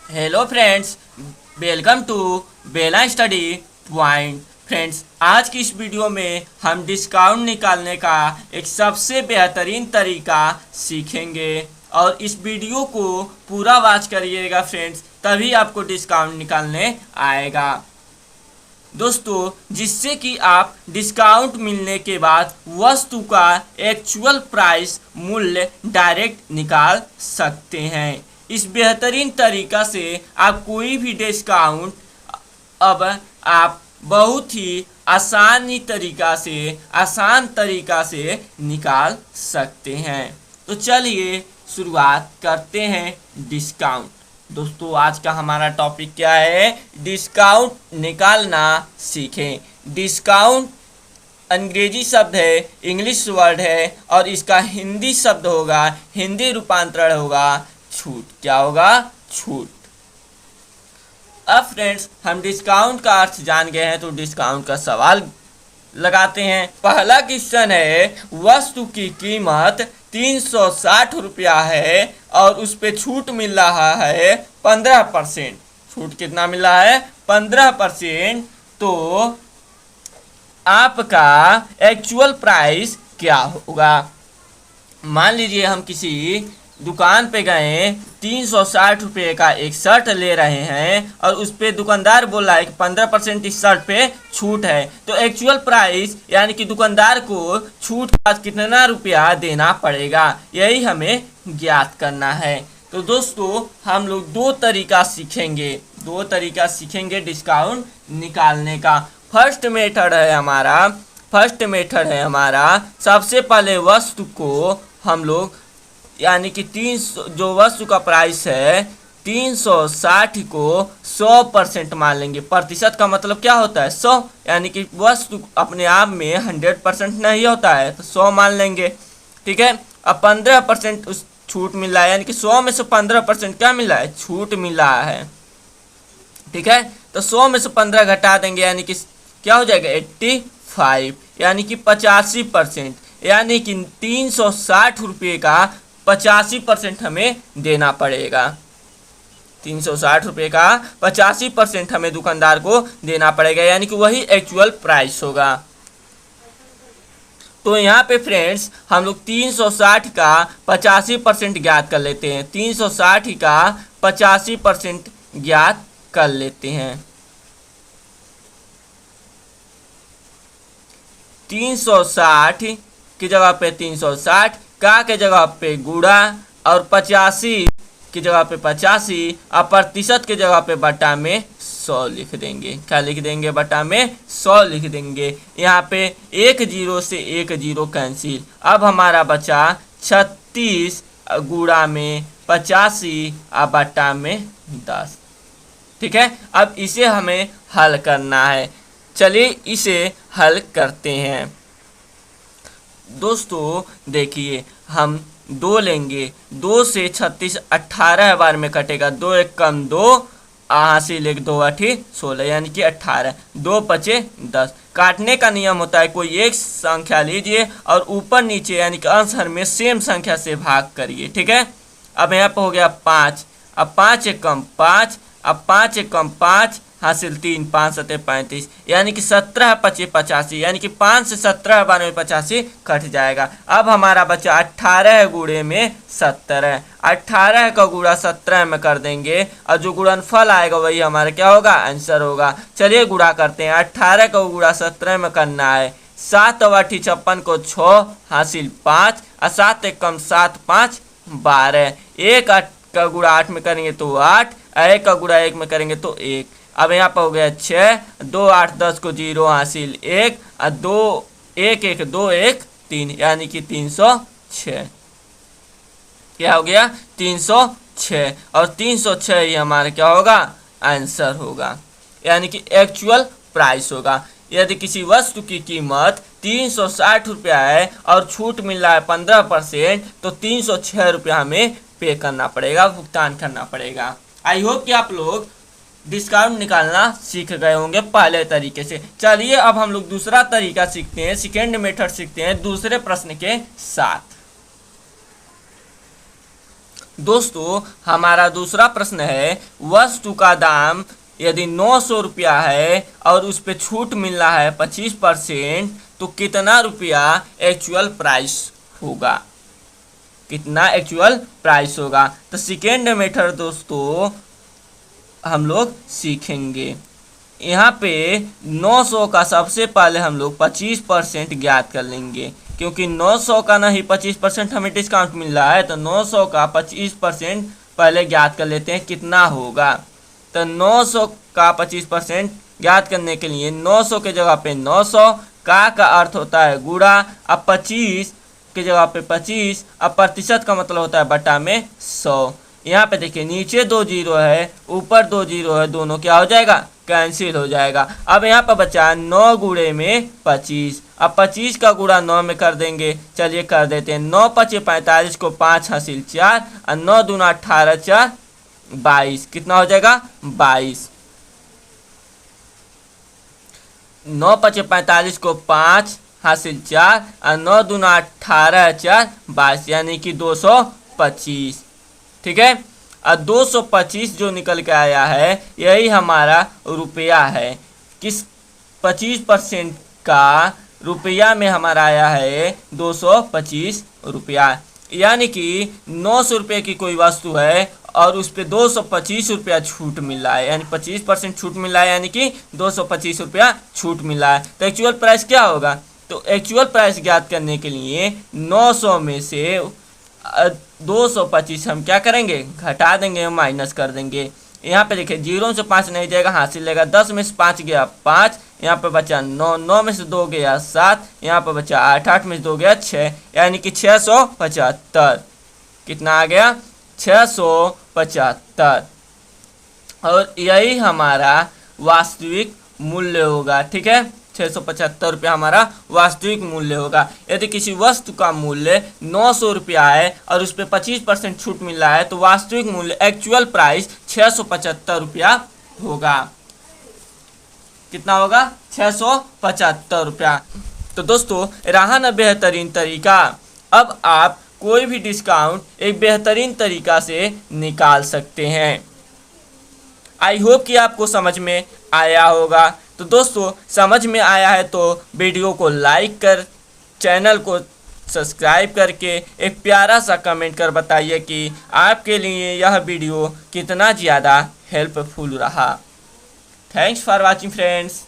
Hello friends, welcome to Bela study point. Friends, आज की इस वीडियो में हम डिस्काउंट निकालने का एक सबसे बेहतरीन तरीका सीखेंगे और इस वीडियो को पूरा वॉच करिएगा फ्रेंड्स, तभी आपको डिस्काउंट निकालने आएगा दोस्तों, जिससे कि आप डिस्काउंट मिलने के बाद वस्तु का एक्चुअल प्राइस मूल्य डायरेक्ट निकाल सकते हैं। इस बेहतरीन तरीका से आप कोई भी डिस्काउंट अब आप बहुत ही आसान तरीका से निकाल सकते हैं। तो चलिए शुरुआत करते हैं डिस्काउंट। दोस्तों, आज का हमारा टॉपिक क्या है? डिस्काउंट निकालना सीखें। डिस्काउंट अंग्रेजी शब्द है, इंग्लिश वर्ड है और इसका हिंदी शब्द होगा, हिंदी रूपांतरण होगा छूट। क्या होगा? छूट। अब फ्रेंड्स, हम डिस्काउंट का अर्थ जान गए हैं तो डिस्काउंट का सवाल लगाते हैं। पहला क्वेश्चन है, वस्तु की कीमत 360 रुपया है और उस पे छूट मिल रहा है 15%। छूट कितना मिल रहा है? 15%। तो आपका एक्चुअल प्राइस क्या होगा? मान लीजिए हम किसी दुकान पे गए, 360 रुपये का एक शर्ट ले रहे हैं और उस पर दुकानदार बोल रहा है कि 15% इस शर्ट पे छूट है। तो एक्चुअल प्राइस यानी कि दुकानदार को छूट का कितना रुपया देना पड़ेगा, यही हमें ज्ञात करना है। तो दोस्तों, हम लोग दो तरीका सीखेंगे डिस्काउंट निकालने का। फर्स्ट मेथड है हमारा सबसे पहले वस्तु को हम लोग यानी कि जो वस्तु का प्राइस है 360 को 100% मान लेंगे। प्रतिशत का मतलब क्या होता है? 100, यानी कि वस्तु अपने आप में 100% नहीं होता है, तो 100 मान लेंगे। ठीक है। अब 15% उस छूट मिल रहा है, यानी कि 100 में से 15% क्या मिल रहा है? छूट मिल रहा है। ठीक है। तो 100 में से 15 घटा देंगे, यानी कि क्या हो जाएगा? 85, यानी कि 85%, यानी कि 360 रुपये का 85% हमें देना पड़ेगा। 360 रुपये का 85% हमें दुकानदार को देना पड़ेगा, यानी कि वही एक्चुअल प्राइस होगा। तो यहाँ पे फ्रेंड्स, हम लोग 360 का 85% ज्ञात कर लेते हैं। 360 का 85% ज्ञात कर लेते हैं। 360 की जगह पे 360, का के जगह पे गुणा और 85 की जगह पे 85 और प्रतिशत के जगह पे बटा में 100 लिख देंगे। क्या लिख देंगे? बटा में 100 लिख देंगे। यहाँ पे एक जीरो से एक जीरो कैंसिल। अब हमारा बचा 36 गुणा में 85 और बटा में 10। ठीक है। अब इसे हमें हल करना है। चलिए इसे हल करते हैं। दोस्तों देखिए, हम 2 लेंगे। 2 से 36 18 बार में कटेगा। 2 एक कम 2, हासिल 1 2 8 16, यानी कि 18। 2 बचे 10। काटने का नियम होता है, कोई एक संख्या लीजिए और ऊपर नीचे यानी कि आंसर में सेम संख्या से भाग करिए। ठीक है। अब यहाँ पर हो गया 5। अब 5 एक कम 5, अब 5 एक कम 5, हासिल 3, 5 7 35, यानी कि 17 25 85, यानी कि 5 से 17 बार में 85 कट जाएगा। अब हमारा बचा 18 गुणे में 17। 18 का गुणा 17 में कर देंगे और जो गुणनफल आएगा वही हमारा क्या होगा? आंसर होगा। चलिए गुणा करते हैं। 18 का गुणा 17 में करना है। 7 8 56 को 6, हासिल 5 और 7 एक कम 7 5 12। 1 8 का गुणा 8 में करेंगे तो 8, 1 का गुणा 1 में करेंगे तो 1। अब यहाँ पर हो गया 6, 2 8 10 को 0, हासिल 1 और 2 1 1 2 1 3, यानी कि 306। क्या हो गया? 306। और 306 ही हमारा क्या होगा? आंसर होगा, यानी कि एक्चुअल प्राइस होगा। यदि किसी वस्तु की कीमत 360 रुपया है और छूट मिल रहा है 15%, तो 306 रुपया हमें पे करना पड़ेगा, भुगतान करना पड़ेगा। आई होप कि आप लोग डिस्काउंट निकालना सीख गए होंगे पहले तरीके से। चलिए अब हम लोग दूसरा तरीका सीखते हैं, सेकेंड मेथड सीखते हैं दूसरे प्रश्न के साथ। दोस्तों हमारा दूसरा प्रश्न है, वस्तु का दाम यदि 900 रुपया है और उस पर छूट मिल रहा है 25%, तो कितना रुपया एक्चुअल प्राइस होगा, कितना एक्चुअल प्राइस होगा। तो सेकेंड मेथड दोस्तों हम लोग सीखेंगे। यहाँ पे 900 का सबसे पहले हम लोग 25% ज्ञात कर लेंगे, क्योंकि 900 का नहीं 25% हमें डिस्काउंट मिल रहा है, तो 900 का 25% पहले ज्ञात कर लेते हैं कितना होगा। तो 900 का 25% ज्ञात करने के लिए 900 के जगह पे 900 का अर्थ होता है गुणा, अब 25 की जगह पे 25, अब प्रतिशत का मतलब होता है बटा में 100। यहाँ पे देखिए नीचे 2 जीरो है, ऊपर 2 जीरो है, दोनों क्या हो जाएगा, कैंसिल हो जाएगा। अब यहाँ पर बचा 9 गुणे में 25, अब 25 का गुणा 9 में कर देंगे, चलिए कर देते हैं। 9 पचे 45 को 5 हासिल 4 और 9 दूना 18 4 22, कितना हो जाएगा 22। 9 पचे 45 को 5 हासिल 4 और 9 दूना 18 4 22, यानी कि 225। ठीक है, और 225 जो निकल के आया है यही हमारा रुपया है। किस 25% का रुपया में हमारा आया है 225 रुपया, यानी कि 900 रुपये की कोई वस्तु है और उस पर 225 रुपया छूट मिल रहा है, यानी 25% छूट मिल रहा है, यानी कि 225 रुपया छूट मिल रहा है। तो एक्चुअल प्राइस क्या होगा, तो एक्चुअल प्राइस ज्ञात करने के लिए 900 में से 225 हम क्या करेंगे, घटा देंगे, माइनस कर देंगे। यहाँ पे देखिए 0 से 5 नहीं जाएगा, हासिल लेगा 10 में से 5 गया 5, यहाँ पे बचा 9, 9 में से 2 गया 7, यहाँ पे बचा 8, 8 में से 2 गया 6, यानी कि 675। कितना आ गया 675, और यही हमारा वास्तविक मूल्य होगा। ठीक है, 675 रुपया हमारा वास्तविक मूल्य होगा। यदि किसी वस्तु का मूल्य 900 रुपया है और उस पर 25% छूट मिल रहा है, तो वास्तविक मूल्य एक्चुअल प्राइस 675 रुपया होगा। कितना होगा 675 रुपया। तो दोस्तों रहा ना बेहतरीन तरीका, अब आप कोई भी डिस्काउंट एक बेहतरीन तरीका से निकाल सकते हैं। आई होप कि आपको समझ में आया होगा। तो दोस्तों समझ में आया है तो वीडियो को लाइक कर, चैनल को सब्सक्राइब करके एक प्यारा सा कमेंट कर बताइए कि आपके लिए यह वीडियो कितना ज़्यादा हेल्पफुल रहा। Thanks for watching friends.